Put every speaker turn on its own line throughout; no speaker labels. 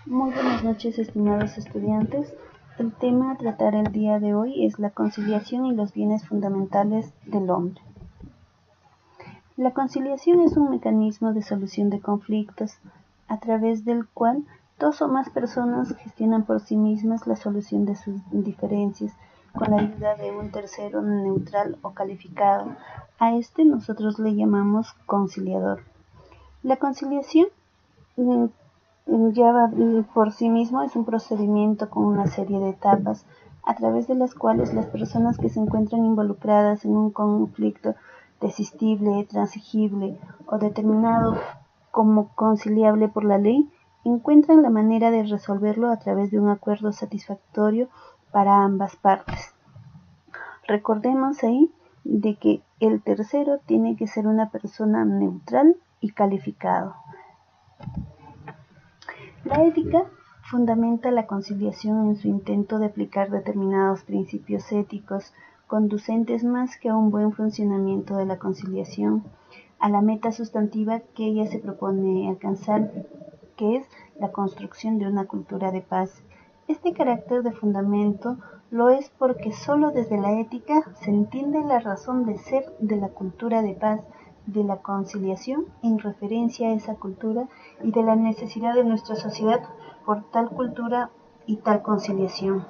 Muy buenas noches, estimados estudiantes. El tema a tratar el día de hoy es la conciliación y los bienes fundamentales del hombre. La conciliación es un mecanismo de solución de conflictos a través del cual dos o más personas gestionan por sí mismas la solución de sus diferencias con la ayuda de un tercero neutral o calificado. A este nosotros le llamamos conciliador. La conciliación lleva por sí mismo es un procedimiento con una serie de etapas a través de las cuales las personas que se encuentran involucradas en un conflicto desistible, transigible o determinado como conciliable por la ley, encuentran la manera de resolverlo a través de un acuerdo satisfactorio para ambas partes. Recordemos ahí de que el tercero tiene que ser una persona neutral y calificado. La ética fundamenta la conciliación en su intento de aplicar determinados principios éticos conducentes más que a un buen funcionamiento de la conciliación, a la meta sustantiva que ella se propone alcanzar, que es la construcción de una cultura de paz. Este carácter de fundamento lo es porque sólo desde la ética se entiende la razón de ser de la cultura de paz, de la conciliación en referencia a esa cultura y de la necesidad de nuestra sociedad por tal cultura y tal conciliación.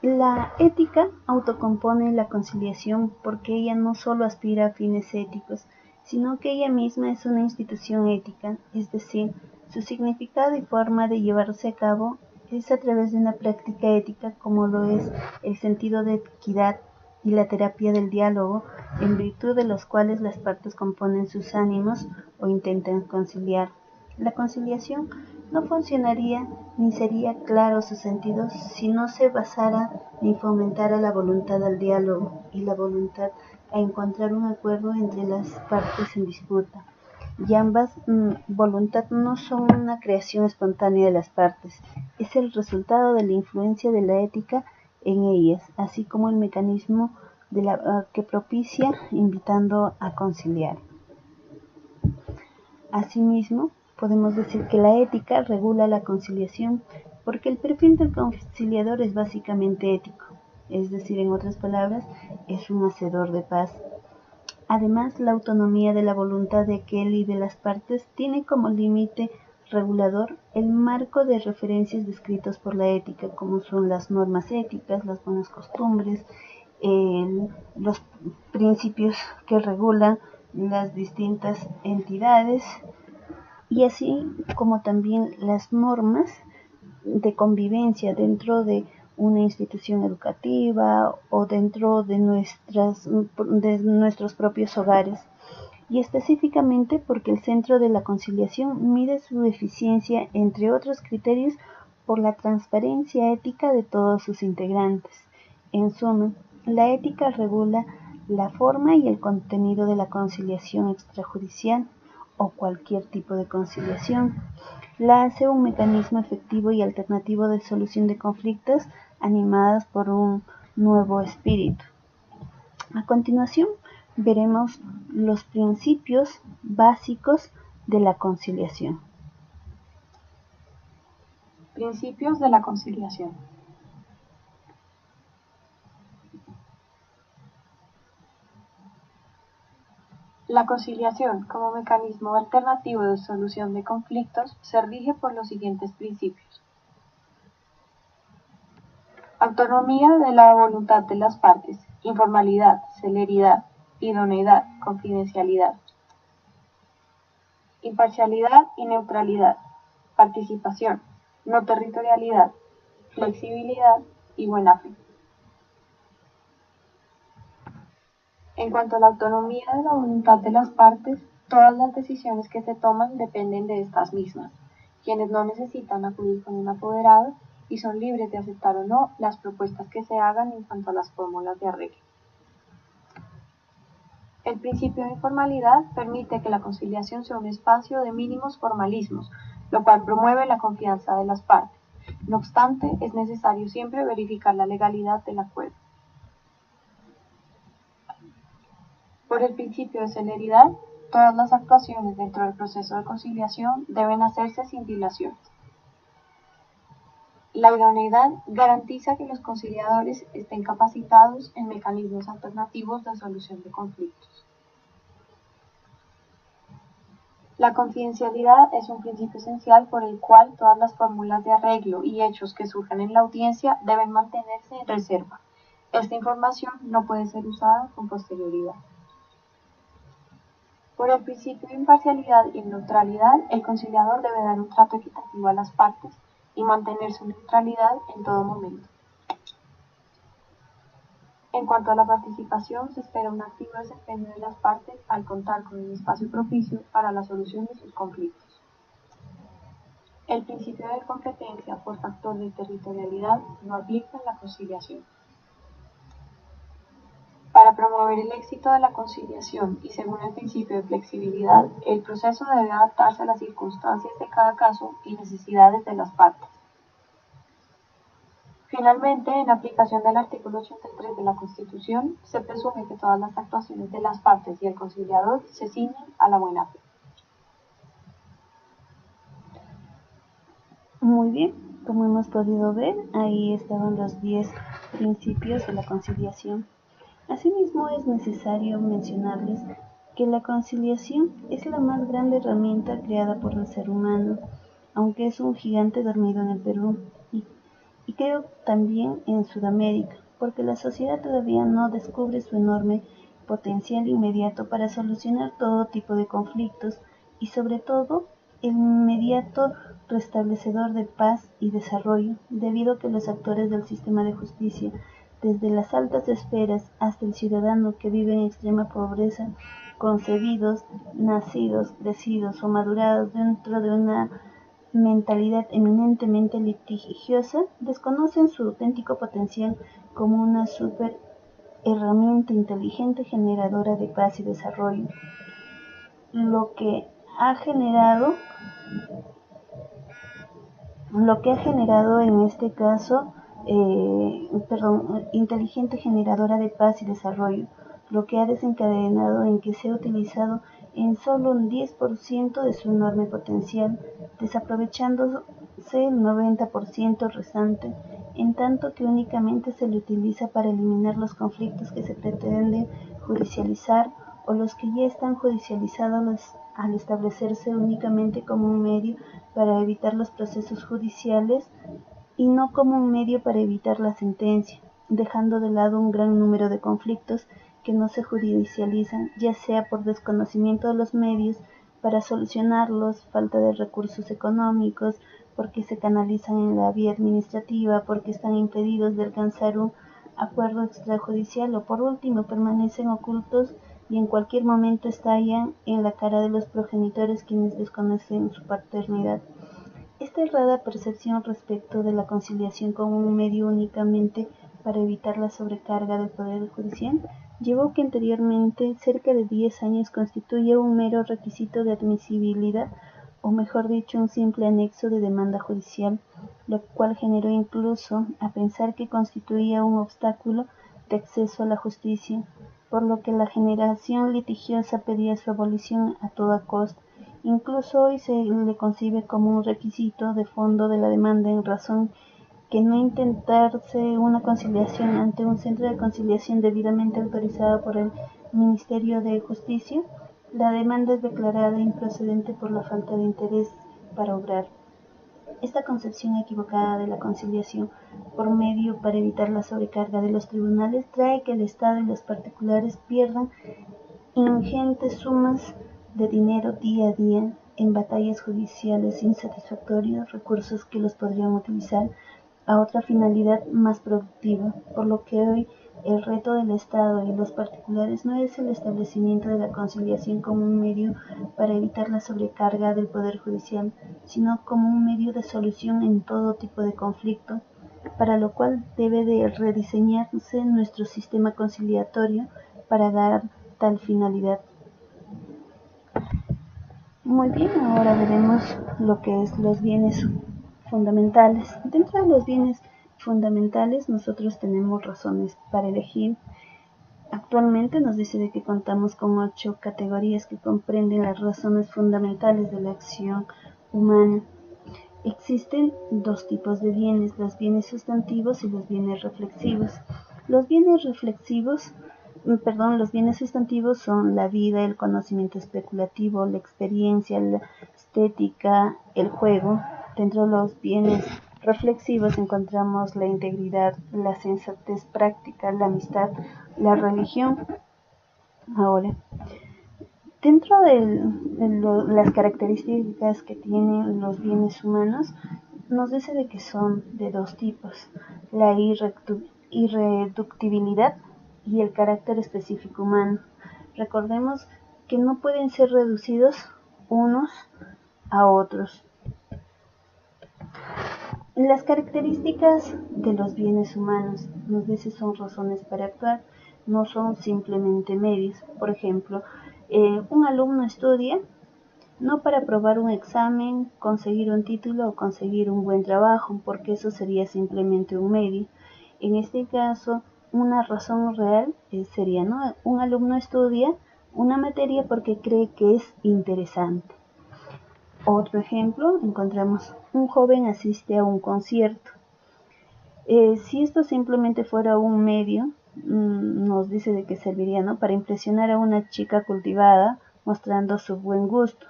La ética autocompone la conciliación porque ella no solo aspira a fines éticos, sino que ella misma es una institución ética, es decir, su significado y forma de llevarse a cabo es a través de una práctica ética como lo es el sentido de equidad y la terapia del diálogo, en virtud de los cuales las partes componen sus ánimos o intentan conciliar. La conciliación no funcionaría ni sería claro su sentido si no se basara ni fomentara la voluntad al diálogo y la voluntad a encontrar un acuerdo entre las partes en disputa. Y ambas voluntad no son una creación espontánea de las partes, es el resultado de la influencia de la ética en ellas, así como el mecanismo que propicia invitando a conciliar. Asimismo, podemos decir que la ética regula la conciliación porque el perfil del conciliador es básicamente ético, es decir, en otras palabras, es un hacedor de paz. Además, la autonomía de la voluntad de aquel y de las partes tiene como límite regulador el marco de referencias descritos por la ética, como son las normas éticas, las buenas costumbres, los principios que regulan las distintas entidades y así como también las normas de convivencia dentro de una institución educativa o dentro de nuestros propios hogares, y específicamente porque el centro de la conciliación mide su eficiencia, entre otros criterios, por la transparencia ética de todos sus integrantes. En suma, la ética regula la forma y el contenido de la conciliación extrajudicial o cualquier tipo de conciliación. La hace un mecanismo efectivo y alternativo de solución de conflictos animadas por un nuevo espíritu. A continuación, veremos los principios básicos de la conciliación.
Principios de la conciliación. La conciliación, como mecanismo alternativo de solución de conflictos, se rige por los siguientes principios. Autonomía de la voluntad de las partes, informalidad, celeridad, idoneidad, confidencialidad. Imparcialidad y neutralidad, participación, no territorialidad, flexibilidad y buena fe. En cuanto a la autonomía de la voluntad de las partes, todas las decisiones que se toman dependen de estas mismas, quienes no necesitan acudir con un apoderado y son libres de aceptar o no las propuestas que se hagan en cuanto a las fórmulas de arreglo. El principio de informalidad permite que la conciliación sea un espacio de mínimos formalismos, lo cual promueve la confianza de las partes. No obstante, es necesario siempre verificar la legalidad del acuerdo. Por el principio de celeridad, Todas las actuaciones dentro del proceso de conciliación deben hacerse sin dilación. La idoneidad garantiza que los conciliadores estén capacitados en mecanismos alternativos de solución de conflictos. La confidencialidad es un principio esencial por el cual todas las fórmulas de arreglo y hechos que surjan en la audiencia deben mantenerse en reserva. Esta información no puede ser usada con posterioridad. Por el principio de imparcialidad y neutralidad, el conciliador debe dar un trato equitativo a las partes y mantener su neutralidad en todo momento. En cuanto a la participación, se espera un activo desempeño de las partes al contar con un espacio propicio para la solución de sus conflictos. El principio de competencia por factor de territorialidad no aplica en la conciliación. Para promover el éxito de la conciliación y según el principio de flexibilidad, el proceso debe adaptarse a las circunstancias de cada caso y necesidades de las partes. Finalmente, en aplicación del artículo 83 de la Constitución, se presume que todas las actuaciones de las partes y el conciliador se ciñen a la buena fe.
Muy bien, como hemos podido ver, ahí estaban los 10 principios de la conciliación. Asimismo, es necesario mencionarles que la conciliación es la más grande herramienta creada por el ser humano, aunque es un gigante dormido en el Perú y creo también en Sudamérica, porque la sociedad todavía no descubre su enorme potencial inmediato para solucionar todo tipo de conflictos y sobre todo el inmediato restablecedor de paz y desarrollo, debido a que los actores del sistema de justicia, desde las altas esferas hasta el ciudadano que vive en extrema pobreza, concebidos, nacidos, crecidos o madurados dentro de una mentalidad eminentemente litigiosa, desconocen su auténtico potencial como una super herramienta inteligente generadora de paz y desarrollo, lo que ha generado en este caso, inteligente generadora de paz y desarrollo, lo que ha desencadenado en que sea utilizado en solo un 10% de su enorme potencial, desaprovechándose el 90% restante, en tanto que únicamente se le utiliza para eliminar los conflictos que se pretenden judicializar o los que ya están judicializados al establecerse únicamente como un medio para evitar los procesos judiciales y no como un medio para evitar la sentencia, dejando de lado un gran número de conflictos que no se judicializan, ya sea por desconocimiento de los medios para solucionarlos, falta de recursos económicos, porque se canalizan en la vía administrativa, porque están impedidos de alcanzar un acuerdo extrajudicial o por último permanecen ocultos y en cualquier momento estallan en la cara de los progenitores quienes desconocen su paternidad. Esta errada percepción respecto de la conciliación como un medio únicamente para evitar la sobrecarga del Poder Judicial llevó que anteriormente cerca de 10 años constituía un mero requisito de admisibilidad, o mejor dicho, un simple anexo de demanda judicial, lo cual generó incluso a pensar que constituía un obstáculo de acceso a la justicia, por lo que la generación litigiosa pedía su abolición a toda costa. Incluso hoy se le concibe como un requisito de fondo de la demanda en razón que no intentarse una conciliación ante un centro de conciliación debidamente autorizado por el Ministerio de Justicia, la demanda es declarada improcedente por la falta de interés para obrar. Esta concepción equivocada de la conciliación por medio para evitar la sobrecarga de los tribunales trae que el Estado y los particulares pierdan ingentes sumas de dinero día a día en batallas judiciales insatisfactorias, recursos que los podrían utilizar a otra finalidad más productiva, por lo que hoy el reto del Estado y los particulares no es el establecimiento de la conciliación como un medio para evitar la sobrecarga del Poder Judicial, sino como un medio de solución en todo tipo de conflicto, para lo cual debe de rediseñarse nuestro sistema conciliatorio para dar tal finalidad. Muy bien, ahora veremos lo que es los bienes fundamentales. Dentro de los bienes fundamentales nosotros tenemos razones para elegir Actualmente nos dice de que contamos con 8 categorías que comprenden las razones fundamentales de la acción humana. Existen 2 tipos de bienes, los bienes sustantivos y los bienes reflexivos. Los bienes sustantivos son la vida, el conocimiento especulativo, la experiencia, la estética, el juego. Dentro de los bienes reflexivos encontramos la integridad, la sensatez práctica, la amistad, la religión. Ahora, dentro de las características que tienen los bienes humanos, nos dice de que son de 2 tipos, la irreductibilidad y el carácter específico humano. Recordemos que no pueden ser reducidos unos a otros. Las características de los bienes humanos nos dice son razones para actuar, no son simplemente medios. Por ejemplo, un alumno estudia no para aprobar un examen, conseguir un título o conseguir un buen trabajo, porque eso sería simplemente un medio. En este caso, una razón real sería, ¿no? Un alumno estudia una materia porque cree que es interesante. Otro ejemplo, encontramos un joven asiste a un concierto. Si esto simplemente fuera un medio, nos dice de que serviría, ¿no? Para impresionar a una chica cultivada, mostrando su buen gusto.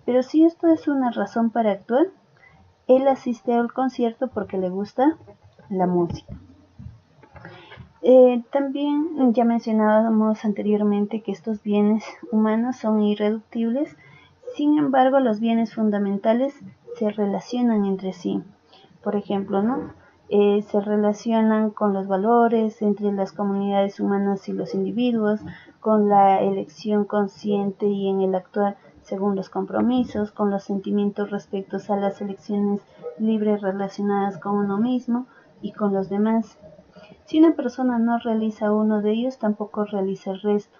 Pero si esto es una razón para actuar, él asiste al concierto porque le gusta la música. También ya mencionábamos anteriormente que estos bienes humanos son irreductibles, sin embargo los bienes fundamentales se relacionan entre sí. Por ejemplo, ¿no? Se relacionan con los valores entre las comunidades humanas y los individuos, con la elección consciente y en el actuar según los compromisos, con los sentimientos respecto a las elecciones libres relacionadas con uno mismo y con los demás. Si una persona no realiza uno de ellos, tampoco realiza el resto.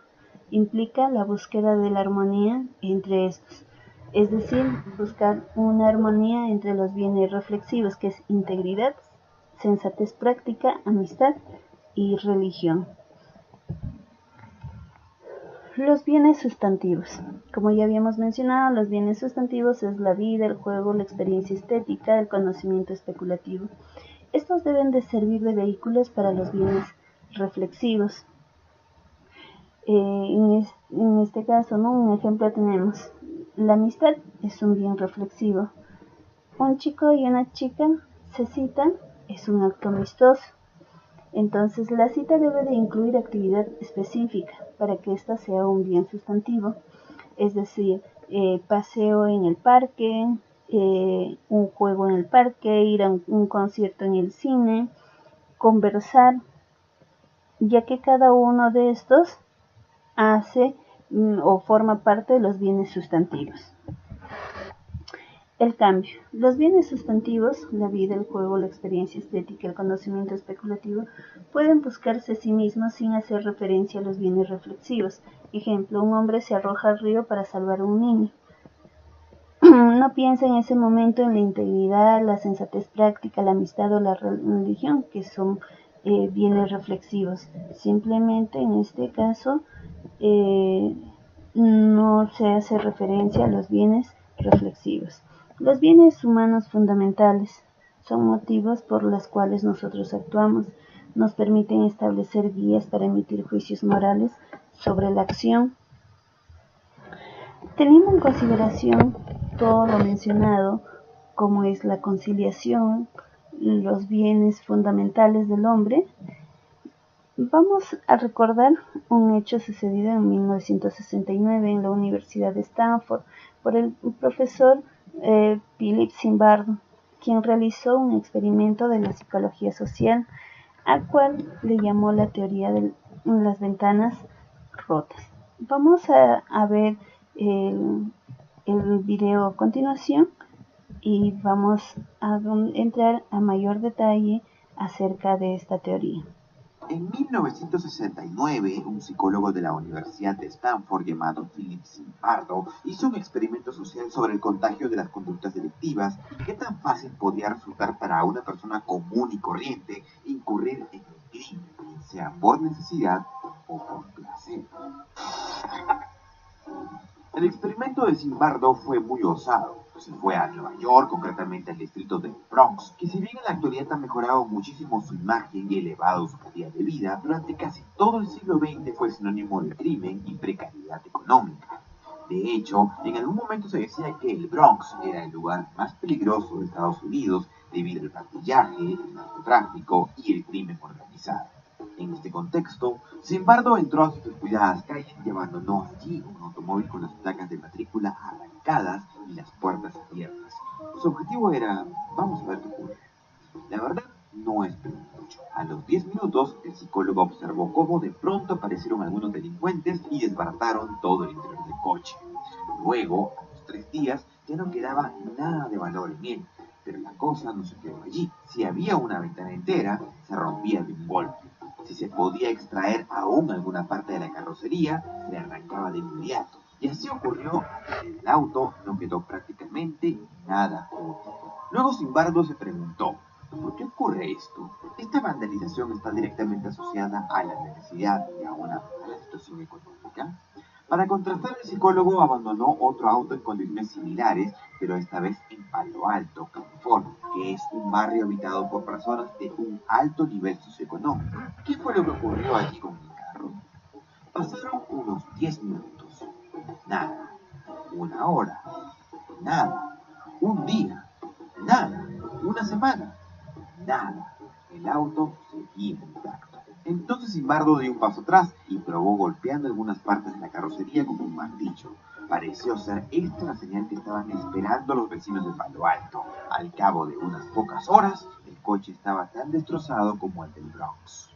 Implica la búsqueda de la armonía entre estos, es decir, buscar una armonía entre los bienes reflexivos, que es integridad, sensatez práctica, amistad y religión. Los bienes sustantivos. Como ya habíamos mencionado, los bienes sustantivos es la vida, el juego, la experiencia estética, el conocimiento especulativo. Estos deben de servir de vehículos para los bienes reflexivos. En este caso, ¿no? Un ejemplo tenemos. La amistad es un bien reflexivo. Un chico y una chica se citan, es un acto amistoso. Entonces, la cita debe de incluir actividad específica para que ésta sea un bien sustantivo. Es decir, paseo en el parque, un juego en el parque, ir a un concierto en el cine, conversar, ya que cada uno de estos hace o forma parte de los bienes sustantivos. El cambio. Los bienes sustantivos, la vida, el juego, la experiencia estética, el conocimiento especulativo, pueden buscarse a sí mismos sin hacer referencia a los bienes reflexivos. Ejemplo, un hombre se arroja al río para salvar a un niño. No piensa en ese momento en la integridad, la sensatez práctica, la amistad o la religión, que son bienes reflexivos. Simplemente en este caso no se hace referencia a los bienes reflexivos. Los bienes humanos fundamentales son motivos por los cuales nosotros actuamos. Nos permiten establecer guías para emitir juicios morales sobre la acción. Teniendo en consideración todo lo mencionado, como es la conciliación, los bienes fundamentales del hombre, vamos a recordar un hecho sucedido en 1969 en la Universidad de Stanford por el profesor Philip Zimbardo, quien realizó un experimento de la psicología social, al cual le llamó la teoría de las ventanas rotas. Vamos a ver el video a continuación y vamos a entrar a mayor detalle acerca de esta teoría.
En 1969, un psicólogo de la Universidad de Stanford llamado Philip Zimbardo hizo un experimento social sobre el contagio de las conductas delictivas y qué tan fácil podía resultar para una persona común y corriente incurrir en el crimen, sea por necesidad o o por placer. El experimento de Zimbardo fue muy osado. Se fue a Nueva York, concretamente al distrito de Bronx, que si bien en la actualidad ha mejorado muchísimo su imagen y elevado su calidad de vida, durante casi todo el siglo XX fue sinónimo de crimen y precariedad económica. De hecho, en algún momento se decía que el Bronx era el lugar más peligroso de Estados Unidos debido al pandilleje, el narcotráfico y el crimen organizado. En este contexto, Zimbardo entró a sus descuidadas calles y abandonó allí un automóvil con las placas de matrícula arrancadas y las puertas abiertas. Su objetivo era, vamos a ver qué ocurre. La verdad, no esperó mucho. A los 10 minutos, el psicólogo observó cómo de pronto aparecieron algunos delincuentes y desbarataron todo el interior del coche. Luego, a los 3 días, ya no quedaba nada de valor en él. Pero la cosa no se quedó allí. Si había una ventana entera, se rompía de un golpe. Si se podía extraer aún alguna parte de la carrocería, se arrancaba de inmediato. Y así ocurrió que del auto no quedó prácticamente nada útil. Luego Zimbardo se preguntó, ¿por qué ocurre esto? ¿Esta vandalización está directamente asociada a la necesidad y a una mala situación económica? Para contrastar, el psicólogo abandonó otro auto en condiciones similares, pero esta vez en Palo Alto, California, que es un barrio habitado por personas de un alto nivel socioeconómico. ¿Qué fue lo que ocurrió allí con el carro? Pasaron unos 10 minutos. Nada. Una hora. Nada. Un día. Nada. Una semana. Nada. El auto seguía intacto. Entonces Zimbardo dio un paso atrás y probó golpeando algunas partes de la carrocería con un martillo. Pareció ser esta la señal que estaban esperando los vecinos de Palo Alto. Al cabo de unas pocas horas, el coche estaba tan destrozado como el del Bronx.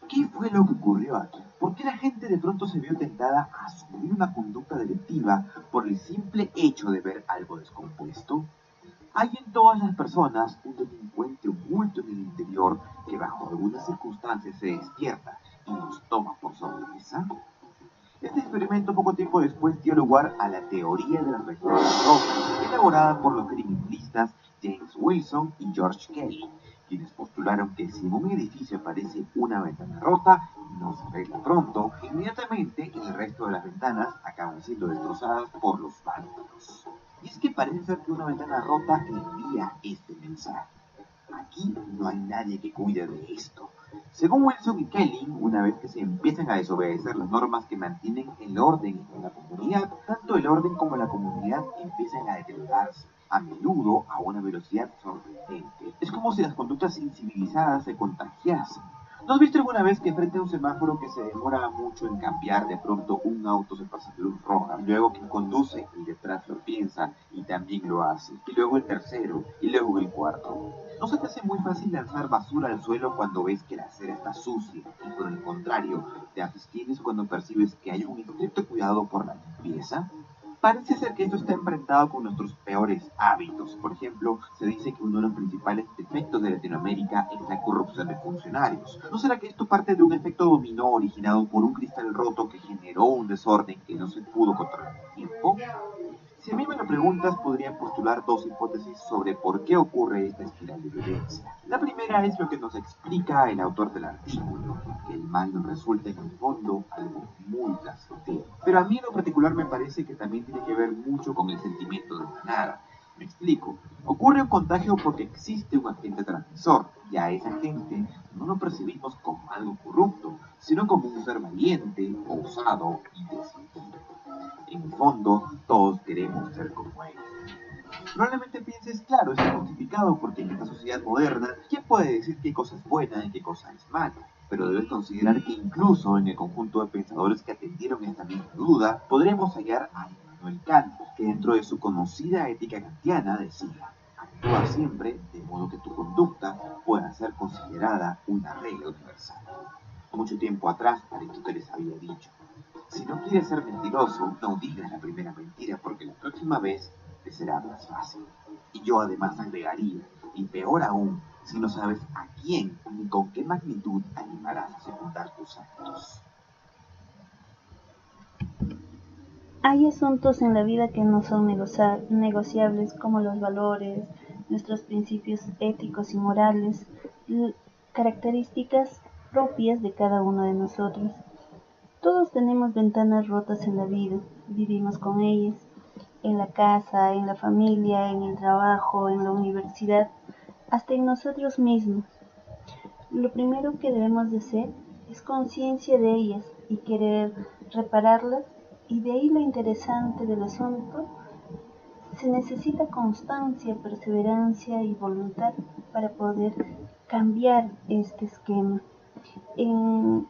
¿Qué fue lo que ocurrió aquí? ¿Por qué la gente de pronto se vio tentada a asumir una conducta delictiva por el simple hecho de ver algo descompuesto? Hay en todas las personas un delincuente oculto en el interior que bajo algunas circunstancias se despierta y nos toma por sorpresa. Este experimento poco tiempo después dio lugar a la teoría de las ventanas rotas, elaborada por los criminalistas James Wilson y George Kelly, quienes postularon que si en un edificio aparece una ventana rota y no se arregla pronto, inmediatamente el resto de las ventanas acaban siendo destrozadas por los vándalos. Y es que parece ser que una ventana rota envía este mensaje. Aquí no hay nadie que cuide de esto. Según Wilson y Kelly, una vez que se empiezan a desobedecer las normas que mantienen el orden en la comunidad, tanto el orden como la comunidad empiezan a deteriorarse, a menudo a una velocidad sorprendente. Es como si las conductas incivilizadas se contagiasen. ¿No has visto alguna vez que frente a un semáforo que se demora mucho en cambiar, de pronto un auto se pasa luz roja, y luego quien conduce y detrás lo piensa y también lo hace, y luego el tercero, y luego el cuarto? ¿No se te hace muy fácil lanzar basura al suelo cuando ves que la acera está sucia, y por el contrario, te abstienes cuando percibes que hay un estricto cuidado por la limpieza? Parece ser que esto está emparentado con nuestros peores hábitos. Por ejemplo, se dice que uno de los principales defectos de Latinoamérica es la corrupción de funcionarios. ¿No será que esto parte de un efecto dominó originado por un cristal roto que generó un desorden que no se pudo controlar en el tiempo? Si a mí me lo preguntas, podría postular dos hipótesis sobre por qué ocurre esta espiral de violencia. La primera es lo que nos explica el autor del artículo, que el mal nos resulta en el fondo algo muy placentero. Pero a mí en lo particular me parece que también tiene que ver mucho con el sentimiento de manada. Me explico. Ocurre un contagio porque existe un agente transmisor, y a esa gente no lo percibimos como algo corrupto, sino como un ser valiente, osado y decidido. En el fondo, todos queremos ser como él. Probablemente pienses, claro, está justificado porque en esta sociedad moderna, ¿quién puede decir qué cosa es buena y qué cosa es mala? Pero debes considerar que incluso en el conjunto de pensadores que atendieron esta misma duda, podremos hallar a Immanuel Kant, que dentro de su conocida ética kantiana decía: actúa siempre de modo que tu conducta pueda ser considerada una regla universal. Mucho tiempo atrás, Aristóteles había dicho: si no quieres ser mentiroso, no digas la primera mentira, porque la próxima vez te será más fácil. Y yo además agregaría, y peor aún, si no sabes a quién ni con qué magnitud animarás a secundar tus actos.
Hay asuntos en la vida que no son negociables, como los valores, nuestros principios éticos y morales, características propias de cada uno de nosotros. Todos tenemos ventanas rotas en la vida, vivimos con ellas, en la casa, en la familia, en el trabajo, en la universidad, hasta en nosotros mismos. Lo primero que debemos de hacer es conciencia de ellas y querer repararlas, y de ahí lo interesante del asunto: se necesita constancia, perseverancia y voluntad para poder cambiar este esquema. En,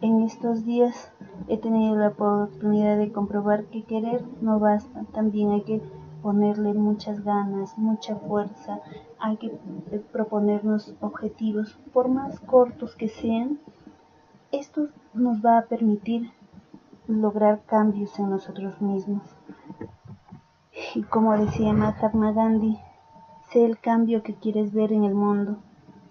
en estos días he tenido la oportunidad de comprobar que querer no basta, también hay que ponerle muchas ganas, mucha fuerza, hay que proponernos objetivos, por más cortos que sean. Esto nos va a permitir lograr cambios en nosotros mismos. Y como decía Mahatma Gandhi, sé el cambio que quieres ver en el mundo.